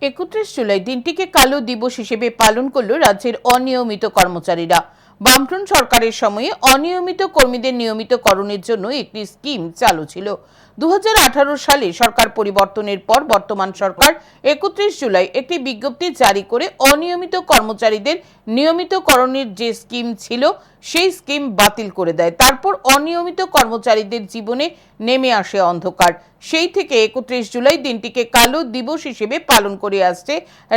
31 জুলাই দিনটিকে কালো দিবস হিসেবে পালন করল রাজ্যের অনিয়মিত কর্মচারীরা। বামফ্রন্ট সরকারের সময়ে অনিয়মিত কর্মীদের নিয়মিতকরণের জন্য একটি স্কিম চালু ছিল। 2018 সালে সরকার পরিবর্তনের পর বর্তমান সরকার 31 জুলাই একটি বিজ্ঞপ্তি জারি করে অনিয়মিত কর্মচারীদের নিয়মিতকরণের যে স্কিম ছিল সেই স্কিম বাতিল করে দেয়। তারপর অনিয়মিত কর্মচারীদের জীবনে নেমে আসে অন্ধকার। সেই থেকে 31 জুলাই দিনটিকে কালো দিবস হিসেবে পালন করে আসছে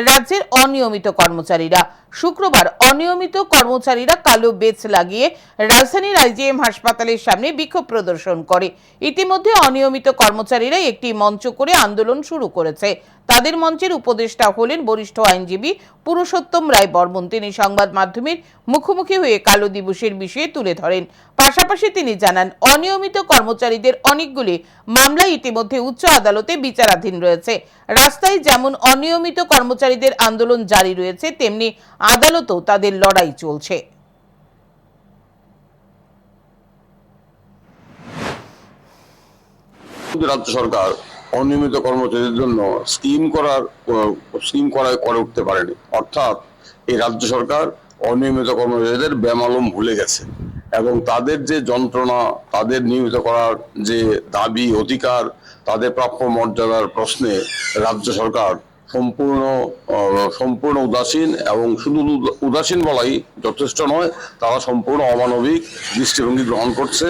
রাজ্যের অনিয়মিত কর্মচারীরা। শুক্রবার অনিয়মিত কর্মচারীরা কালো বেজ লাগিয়ে রাজধানীর আইজিএম হাসপাতালের সামনে বিক্ষোভ প্রদর্শন করে। ইতিমধ্যে অনিয়মিত কর্মচারীরা একটি মঞ্চ করে আন্দোলন শুরু করেছে। তাদের মঞ্চের উপদেষ্টা হলেন বরিষ্ঠ আইনজীবী পুরুষোত্তম রায় বর্মন। তিনি সংবাদ মাধ্যমের মুখোমুখি হয়ে কালো দিবসের বিষয়ে তুলে ধরেন। পাশাপাশি তিনি জানান, অনিয়মিত কর্মচারীদের অনেকগুলি মামলা ইতিমধ্যে উচ্চ আদালতে বিচারাধীন রয়েছে। রাস্তায় যেমন অনিয়মিত কর্মচারীদের আন্দোলন জারি রয়েছে, তেমনি আদালতেও তাদের লড়াই চলছে। রাজ্য সরকার অনিয়মিত কর্মচারীদের জন্য স্কিম করে উঠতে পারেনি। অর্থাৎ এই রাজ্য সরকার অনিয়মিত কর্মচারীদের বেমালুম ভুলে গেছে এবং তাদের যে যন্ত্রণা, তাদের নিয়মিত করার যে দাবি অধিকার, তাদের প্রাপ্য মর্যাদার প্রশ্নে রাজ্য সরকার সম্পূর্ণ উদাসীন, এবং শুধু উদাসীন বলাই যথেষ্ট নয়, তারা সম্পূর্ণ অমানবিক দৃষ্টিভঙ্গি গ্রহণ করছে।